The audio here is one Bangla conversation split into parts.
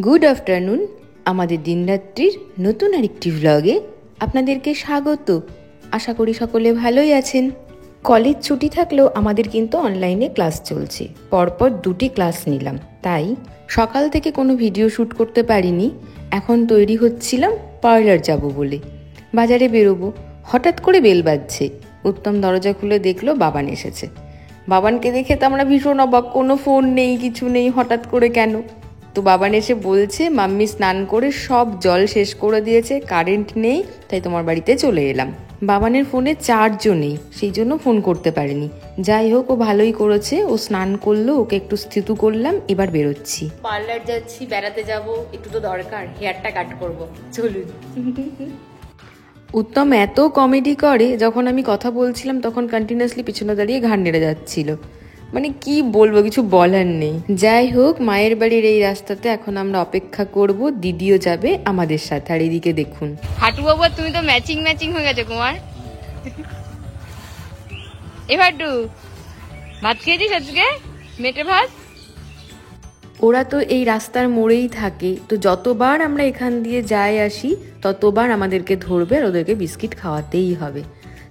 Good afternoon. আমাদের দিনরাত্রির নতুন আরেকটি ভ্লগে আপনাদেরকে স্বাগত। আশা করি সকলে ভালোই আছেন। কলেজ ছুটি থাকলেও আমাদের কিন্তু অনলাইনে ক্লাস চলছে। পরপর 2টি ক্লাস নিলাম, তাই সকাল থেকে কোনো ভিডিও শ্যুট করতে পারিনি। এখন তৈরি হচ্ছিলাম পার্লার যাব বলে। বাজারে বেরোবো, হঠাৎ করে বেল বাজছে। উত্তম দরজা খুলে দেখলো বাবান এসেছে। বাবানকে দেখে তো আমরা ভীষণ অবাক, কোনো ফোন নেই, কিছু নেই, হঠাৎ করে কেন? তো বাবান এসে বলছে মাম্মি স্নান করে সব জল শেষ করে দিয়েছে, কারেন্ট নেই, তাই তোমার বাড়িতে চলে এলাম। বাবানের ফোনে চার্জও নেই, সেই জন্য ফোন করতে পারিনি। যাই হোক, ও ভালোই করেছে, ও স্নান করলো, ওকে একটু স্থিতু করলাম, এবার বেরোচ্ছি। পার্লার যাচ্ছি, বেড়াতে যাব, একটু তো দরকার, হেয়ারটা কাট করবো, চলুন। উত্তম এত কমেডি করে, যখন আমি কথা বলছিলাম তখন কন্টিনিউয়াসলি পিছনে দাঁড়িয়ে ঘাড় নেড়ে যাচ্ছিল। মানে কি বলবো, কিছু বলার নেই। যাই হোক, মায়ের বাড়ির এই রাস্তাতে এখন আমরা অপেক্ষা করব, দিদিও যাবে আমাদের সাথে। আর এদিকে দেখুন হাঁটু বাবু, তুমি তো ম্যাচিং হয়ে গেছো কুমার। এবার ভাত খেয়েছিস আজকে? মেটে ভাত। ওরা তো এই রাস্তার মোড়েই থাকে, তো যতবার আমরা এখান দিয়ে যাই আসি ততবার আমাদেরকে ধরবে আর ওদেরকে বিস্কিট খাওয়াতেই হবে।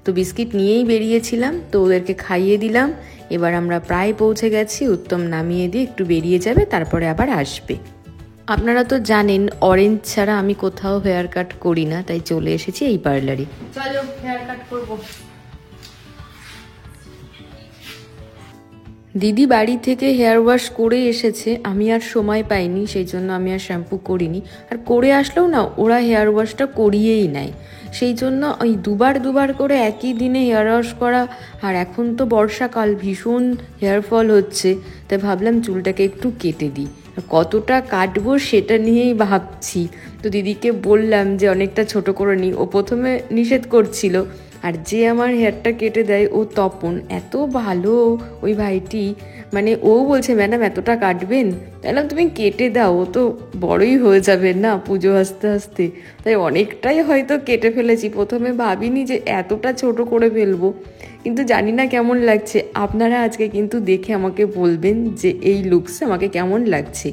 তো বিস্কিট নিয়েই বেরিয়েছিলাম, তো ওদেরকে খাইয়ে দিলাম। এবার আমরা প্রায় পৌঁছে গেছি। উত্তম নামিয়ে দিয়ে একটু বেরিয়ে যাবে, তারপরে আবার আসবে। আপনারা তো জানেন অরেঞ্জ ছাড়া আমি কোথাও হেয়ার কাট করি না, তাই চলে এসেছি এই পার্লারে। চলো হেয়ার কাট করবো। দিদি বাড়ি থেকে হেয়ার ওয়াশ করে এসেছে, আমি আর সময় পাইনি, সেই জন্য আমি আর শ্যাম্পু করিনি। আর করে আসলেও না, ওরা হেয়ার ওয়াশটা করিয়েই নেয়, সেই জন্য ওই দুবার করে একই দিনে হেয়ার ওয়াশ করা। আর এখন তো বর্ষাকাল, ভীষণ হেয়ার ফল হচ্ছে, তাই ভাবলাম চুলটাকে একটু কেটে দিই। কতটা কাটবো সেটা নিয়েই ভাবছি। তো দিদিকে বললাম যে অনেকটা ছোট করে নিই। ও প্রথমে নিষেধ করছিল। আর যে আমার হেয়ারটা কেটে দেয় ও তপন, এত ভালো ওই ভাইটি। মানে ও বলছে ম্যাডাম এতটা কাটবেন? তাহলে তুমি কেটে দাও, ও তো বড়ই হয়ে যাবে না পুজো আসতে আসতে। তাই অনেকটাই হয়তো কেটে ফেলেছি। প্রথমে ভাবিনি যে এতটা ছোট করে ফেলবো, কিন্তু জানি না কেমন লাগছে। আপনারা আজকে কিন্তু দেখে আমাকে বলবেন যে এই লুকসে আমাকে কেমন লাগছে।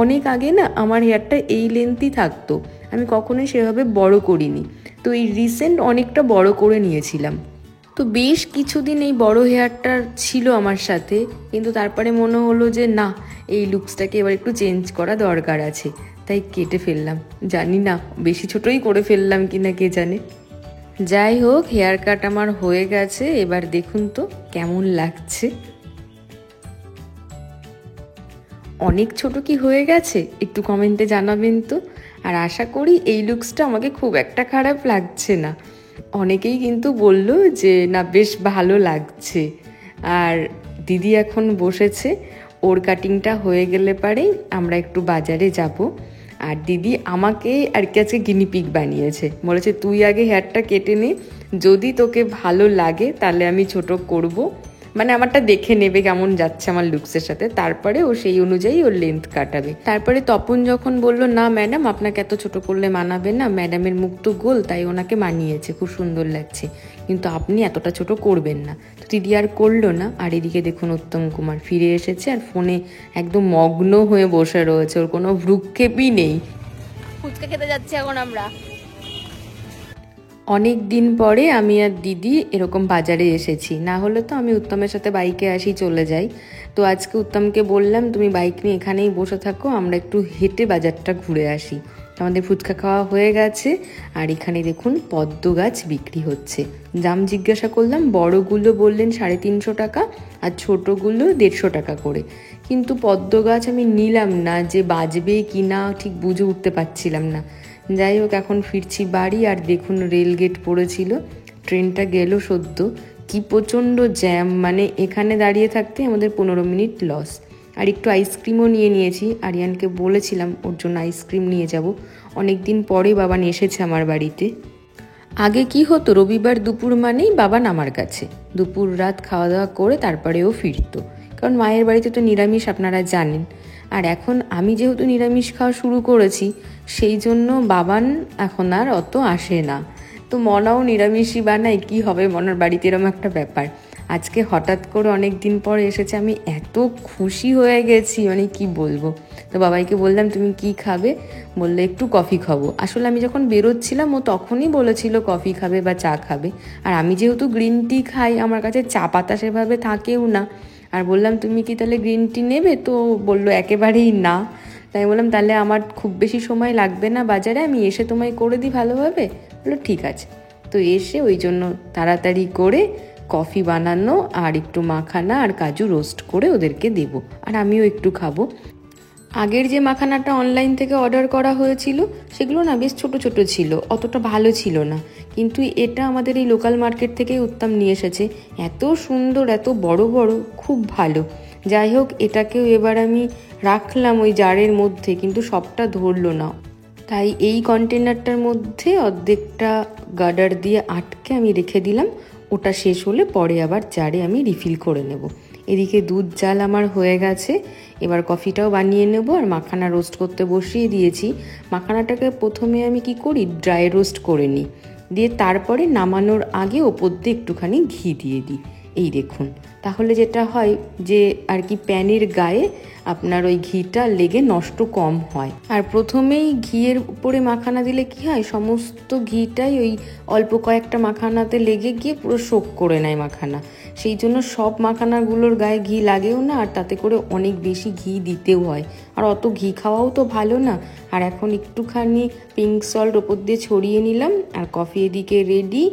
অনেক আগে না আমার হেয়ারটা এই লেন্থই থাকতো, আমি কখনোই সেভাবে বড় করিনি। তো এই রিসেন্ট অনেকটা বড় করে নিয়েছিলাম। তো বেশ কিছুদিন এই বড় হেয়ারটা ছিল আমার সাথে, কিন্তু তারপরে মনে হলো যে না, এই লুকসটাকে এবার একটু চেঞ্জ করা দরকার আছে, তাই কেটে ফেললাম। জানি না বেশি ছোটই করে ফেললাম কিনা, কে জানে। যাই হোক, হেয়ার কাট আমার হয়ে গেছে। এবার দেখুন তো কেমন লাগছে। অনেক ছোট কি হয়ে গেছে একটু কমেন্টে জানাবেন তো। আর আশা করি এই লুকসটা আমাকে খুব একটা খারাপ লাগছে না। অনেকেই কিন্তু বলল যে না, বেশ ভালো লাগছে। আর দিদি এখন বসেছে, ওর কাটিংটা হয়ে গেলে পারেই আমরা একটু বাজারে যাব। আর দিদি আমাকে আর কি আজকে গিনিপিগ বানিয়েছে, বলেছে তুই আগে হেয়ারটা কেটে নে, যদি তোকে ভালো লাগে তাহলে আমি ছোট করব। মানে আমারটা দেখে নেবে কেমন যাচ্ছে আমার লুকসের সাথে, তারপরে ও সেই অনুযায়ী ওর লেন্থ কাটাবে। তারপরে তপন যখন বললো না ম্যাডাম আপনাকে এত ছোট করলে মানাবে না, ম্যাডামের মুখ তো গোল, তাই ওনাকে মানিয়েছে, খুব সুন্দর লাগছে, কিন্তু আপনি এতটা ছোট করবেন না। তো দিদি আর করলো না। আর এদিকে দেখুন উত্তম কুমার ফিরে এসেছে আর ফোনে একদম মগ্ন হয়ে বসে রয়েছে, ওর কোনো ভ্রুক্ষেপই নেই। ফুচকা খেতে যাচ্ছি এখন আমরা। অনেক দিন পরে আমি আর দিদি এরকম বাজারে এসেছি, না হলে তো আমি উত্তমের সাথে বাইকে আসি, চলে যাই। তো আজকে উত্তমকে বললাম তুমি বাইক নিয়ে এখানেই বসে থাকো, আমরা একটু হেঁটে বাজারটা ঘুরে আসি। আমাদের ফুচকা খাওয়া হয়ে গেছে। আর এখানে দেখুন পদ্ম গাছ বিক্রি হচ্ছে। দাম জিজ্ঞাসা করলাম, বড়গুলো বললেন 350 টাকা আর ছোটোগুলো 150 টাকা করে। কিন্তু পদ্ম গাছ আমি নিলাম না, যে বাজবে কি না ঠিক বুঝে উঠতে পারছিলাম না। যাই হোক, এখন ফিরছি বাড়ি। আর দেখুন রেল গেট পড়েছিল, ট্রেনটা গেল সদ্য। কি প্রচণ্ড জ্যাম, মানে এখানে দাঁড়িয়ে থাকতে আমাদের 15 মিনিট লস। আর একটু আইসক্রিমও নিয়ে নিয়েছি, আরিয়ানকে বলেছিলাম ওর জন্য আইসক্রিম নিয়ে যাব। অনেক দিন পরে বাবান এসেছে আমার বাড়িতে। আগে কি হতো, রবিবার দুপুর মানেই বাবান আমার কাছে, দুপুর রাত খাওয়া দাওয়া করে তারপরেও ফিরতো, কারণ মায়ের বাড়িতে তো নিরামিষ আপনারা জানেন। আর এখন আমি যেহেতু নিরামিষ খাওয়া শুরু করেছি, সেই জন্য বাবান এখন আর অত আসে না। তো মনাও নিরামিষই বানায়, কি হবে, মনার বাড়িতে এরকম একটা ব্যাপার। আজকে হঠাৎ করে অনেক দিন পর এসেছে, আমি এত খুশি হয়ে গেছি, মানে কি বলবো। তো তো বাবাইকে বললাম তুমি কি খাবে, বললে একটু কফি খাবো। আসলে আমি যখন বেরোচ্ছিলাম ও তখনই বলেছিল কফি খাবে বা চা খাবে, আর আমি যেহেতু গ্রিন টি খাই আমার কাছে চা পাতা সেভাবে থাকেও না। আর বললাম তুমি কি তাহলে গ্রিন টি নেবে, তো বললো একেবারেই না। তাই বললাম তাহলে আমার খুব বেশি সময় লাগবে না বাজারে, আমি এসে তোমায় করে দিই ভালোভাবে। বললো ঠিক আছে। তো এসে ওই জন্য তাড়াতাড়ি করে কফি বানানো আর একটু মাখানা আর কাজু রোস্ট করে ওদেরকে দেবো, আর আমিও একটু খাবো। আগের যে মাখানাটা অনলাইন থেকে অর্ডার করা হয়েছিল সেগুলো না বেশ ছোট ছোট ছিল, অতটা ভালো ছিল না, কিন্তু এটা আমাদের এই লোকাল মার্কেট থেকেই উত্তম নিয়ে এসেছে, এত সুন্দর এত বড় বড়, খুব ভালো। যাই হোক, এটাকেও এবার আমি রাখলাম ওই জারের মধ্যে, কিন্তু সবটা ধরলো না, তাই এই কন্টেনারটার মধ্যে অর্ধেকটা গার্ডার দিয়ে আটকে আমি রেখে দিলাম। ওটা শেষ হলে পরে আবার জারে আমি রিফিল করে নেব। এদিকে দুধ জাল আমার হয়ে গেছে, এবার কফিটাও বানিয়ে নেব আর মাখানা রোস্ট করতে বসিয়ে দিয়েছি। মাখানাটাকে প্রথমে আমি কি করি, ড্রাই রোস্ট করে নিই, দিয়ে তারপরে নামানোর আগে ওপর দিয়ে একটুখানি ঘি দিয়ে দিই। এই দেখুন, তাহলে যেটা হয় যে আর কি প্যানের গায়ে আপনার ওই ঘিটা লেগে নষ্ট কম হয়। আর প্রথমেই ঘিয়ের উপরে মাখানা দিলে কি হয়, সমস্ত ঘিটাই ওই অল্প কয়েকটা মাখানাতে লেগে গিয়ে পুরো শোক করে নেয় মাখানা। সেই জন্য সব মাখানাগুলোর গায়ে ঘি লাগেও না, আর তাতে করে অনেক বেশি ঘি দিতেও হয়, আর অত ঘি খাওয়াও তো ভালো না। আর এখন একটুখানি পিঙ্ক সল্ট ওপর দিয়ে ছড়িয়ে নিলাম, আর কফি এদিকে রেডি।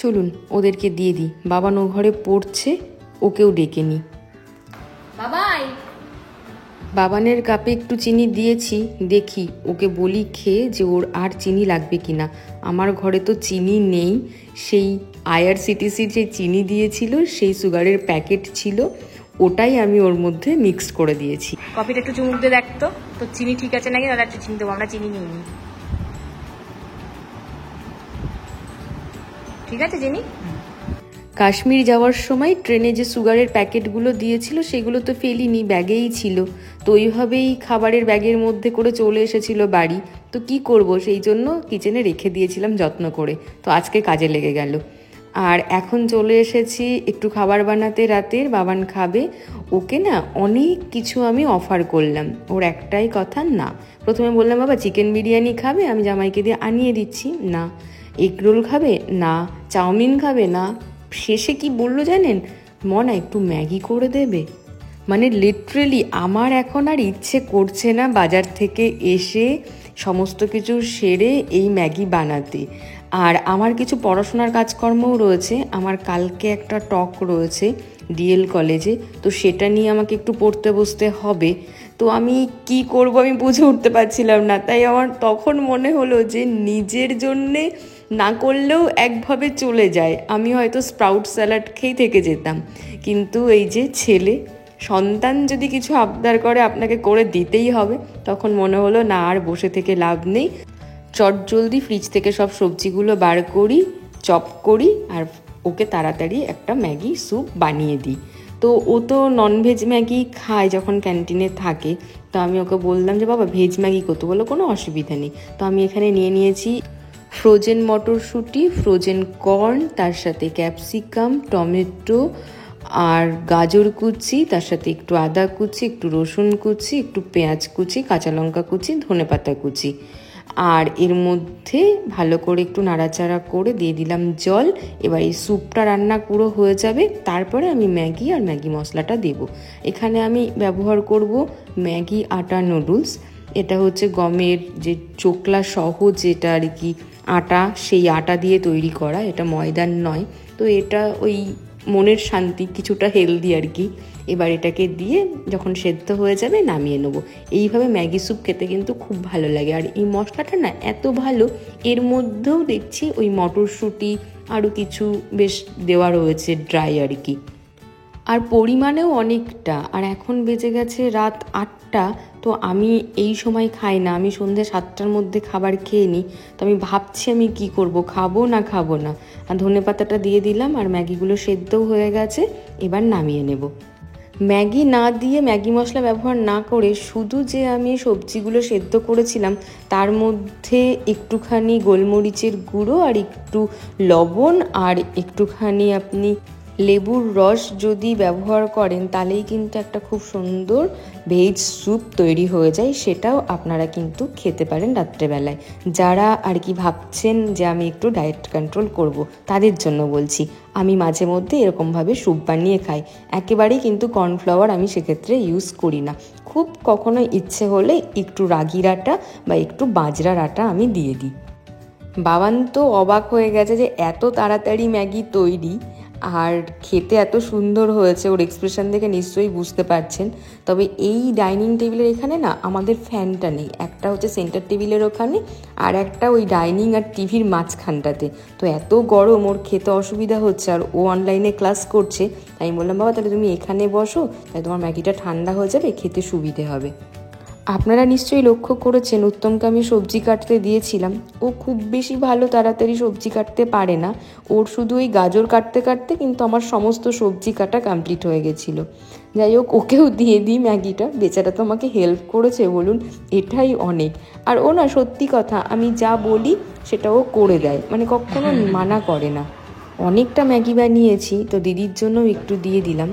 চলুন ওদেরকে দিয়ে দিই। বাবান ও ঘরে পড়ছে, ওকেও ডেকে নিই। বাবানের কাপে একটু চিনি দিয়েছি, দেখি ওকে বলি খেয়ে যে ওর আর চিনি লাগবে কিনা। আমার ঘরে তো চিনি নেই, সেই IRCTCর যে চিনি দিয়েছিল সেই সুগারের প্যাকেট ছিল, ওটাই আমি ওর মধ্যে মিক্সড করে দিয়েছি। কফিটা একটু চুমুক দিয়ে দেখতো তো চিনি ঠিক আছে নাকি, তাহলে একটু চিনি দেবো, আমরা চিনি নিইনি। ঠিক আছে চিনি। কাশ্মীর যাওয়ার সময় ট্রেনে যে সুগারের প্যাকেটগুলো দিয়েছিল সেগুলো তো ফেলিনি, ব্যাগেই ছিল, তো ওইভাবেই খাবারের ব্যাগের মধ্যে করে চলে এসেছিল বাড়ি। তো কি করব, সেই জন্য কিচেনে রেখে দিয়েছিলাম যত্ন করে, তো আজকে কাজে লেগে গেল। আর এখন চলে এসেছি একটু খাবার বানাতে রাতের, বাবান খাবে। ওকে না অনেক কিছু আমি অফার করলাম, ওর একটাই কথা না। প্রথমে বললাম বাবা চিকেন বিরিয়ানি খাবে, আমি জামাইকে দিয়ে আনিয়ে দিচ্ছি, না। এগ রোল খাবে, না। চাউমিন খাবে, না। শেষে কি বললো জানেন, মনা একটু ম্যাগি করে দেবে। মানে লিটারেলি আমার এখন আর ইচ্ছে করছে না বাজার থেকে এসে সমস্ত কিছু সেরে এই ম্যাগি বানাতে। আর আমার কিছু পড়াশোনার কাজকর্মও রয়েছে, আমার কালকে একটা টক রয়েছে DL কলেজে, তো সেটা নিয়ে আমাকে একটু পড়তে বসতে হবে। তো আমি কি করব আমি বুঝে উঠতে পারছিলাম না, তাই আমার তখন মনে হলো যে নিজের জন্যে না করলেও একভাবে চলে যায়, আমি হয়তো স্প্রাউট স্যালাড খেয়ে থেকে যেতাম। কিন্তু এই যে ছেলে সন্তান যদি কিছু আবদার করে আপনাকে করে দিতেই হবে, তখন মনে হলো না আর বসে থেকে লাভ নেই, চট জলদি ফ্রিজ থেকে সব সবজিগুলো বার করি, চপ করি, আর ওকে তাড়াতাড়ি একটা ম্যাগি স্যুপ বানিয়ে দিই। তো ও তো ননভেজ ম্যাগি খায় যখন ক্যান্টিনে থাকে, তো আমি ওকে বললাম যে বাবা ভেজ ম্যাগি করতে, বললো কোনো অসুবিধা নেই। তো আমি এখানে নিয়েছি ফ্রোজেন মটরশুঁটি, ফ্রোজেন কর্ন, তার সাথে ক্যাপসিকাম, টমেটো আর গাজর কুচি, তার সাথে একটু আদা কুচি, একটু রসুন কুচি, একটু পেঁয়াজ কুচি, কাঁচা লঙ্কা কুচি, ধনেপাতা কুচি, আর এর মধ্যে ভালো করে একটু নাড়াচাড়া করে দিয়ে দিলাম জল। এবার এই স্যুপটা রান্না পুরো হয়ে যাবে, তারপরে আমি ম্যাগি আর ম্যাগি মশলাটা দেব। এখানে আমি ব্যবহার করব ম্যাগি আটা নুডলস, এটা হচ্ছে গমের যে চোকলা সহ যেটা আর কি আটা, সেই আটা দিয়ে তৈরি করা, এটা ময়দার নয়। তো এটা ওই মনের শান্তি, কিছুটা হেলদি আর কি। এবার এটাকে দিয়ে যখন সেদ্ধ হয়ে যাবে নামিয়ে নেবো। এইভাবে ম্যাগি স্যুপ খেতে কিন্তু খুব ভালো লাগে। আর এই মশলাটা না এত ভালো, এর মধ্যেও দেখছি ওই মটরশুঁটি আরও কিছু বেশ দেওয়া রয়েছে ড্রাই আর কি, আর পরিমাণেও অনেকটা। আর এখন বেজে গেছে রাত 8টা, তো আমি এই সময় খাই না, আমি সন্ধ্যে 7টার মধ্যে খাবার খেয়ে নিই। তো আমি ভাবছি আমি কি করব, খাবো না খাবো না। আর ধনেপাতাটা দিয়ে দিলাম, আর ম্যাগিগুলো সেদ্ধও হয়ে গেছে, এবার নামিয়ে নেব। ম্যাগি না দিয়ে, ম্যাগি মশলা ব্যবহার না করে শুধু যে আমি সবজিগুলো সেদ্ধ করেছিলাম তার মধ্যে একটুখানি গোলমরিচের গুঁড়ো আর একটু লবণ আর একটুখানি আপনি লেবুর রস যদি ব্যবহার করেন তাহলেই কিন্তু একটা খুব সুন্দর ভেজ স্যুপ তৈরি হয়ে যায়, সেটাও আপনারা কিন্তু খেতে পারেন রাত্রেবেলায়। যারা আর কি ভাবছেন যে আমি একটু ডায়েট কন্ট্রোল করব, তাদের জন্য বলছি। আমি মাঝে মধ্যে এরকমভাবে স্যুপ বানিয়ে খাই, একেবারেই কিন্তু কর্নফ্লাওয়ার আমি সেক্ষেত্রে ইউজ করি না। খুব কখনো ইচ্ছে হলে একটু রাগির আটা বা একটু বাজরার আটা আমি দিয়ে দিই। বাবান তো অবাক হয়ে গেছে যে এত তাড়াতাড়ি ম্যাগি তৈরি আর খেতে এত সুন্দর হয়েছে, ওর এক্সপ্রেশন দেখে নিশ্চয়ই বুঝতে পারছেন। তবে এই ডাইনিং টেবিলের এখানে না আমাদের ফ্যানটা নেই, একটা হচ্ছে সেন্টার টেবিলের ওখানে আর একটা ওই ডাইনিং আর টিভির মাঝখানটাতে। তো এত গরম, ওর খেতে অসুবিধা হচ্ছে, আর ও অনলাইনে ক্লাস করছে। তাই আমি বললাম বাবা তাহলে তুমি এখানে বসো, তাই তোমার ম্যাগিটা ঠান্ডা হয়ে যাবে, খেতে সুবিধে হবে। আপনারা নিশ্চয়ই লক্ষ্য করেছেন উত্তমকে আমি সবজি কাটতে দিয়েছিলাম। ও খুব বেশি ভালো তাড়াতাড়ি সবজি কাটতে পারে না, ওর শুধু ওই গাজর কাটতে কাটতে কিন্তু আমার সমস্ত সবজি কাটা কমপ্লিট হয়ে গেছিলো। যাই হোক, ওকেও দিয়ে দিই ম্যাগিটা, বেচারা তো আমাকে হেল্প করেছে বলুন, এটাই অনেক। আর ও না, সত্যি কথা, আমি যা বলি সেটা ও করে দেয়, মানে কখনো মানা করে না। অনেকটা ম্যাগি বানিয়েছি, তো দিদির জন্য একটু দিয়ে দিলাম।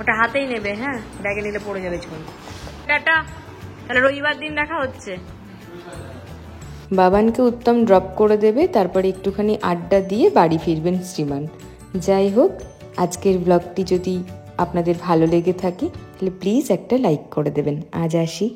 ওটা হাতেই নেবে, হ্যাঁ, ব্যাগে নিলে পড়ে যাবে ছুঁই। টাটা, তাহলে রবিবার দিন দেখা হচ্ছে। বাবানকে উত্তম ড্রপ করে দেবে, তারপরে একটুখানি আড্ডা দিয়ে বাড়ি ফিরবেন শ্রীমান। যাই হোক, আজকের ব্লগটি যদি আপনাদের ভালো লেগে থাকে তাহলে প্লিজ একটা লাইক করে দেবেন। আজ আসি।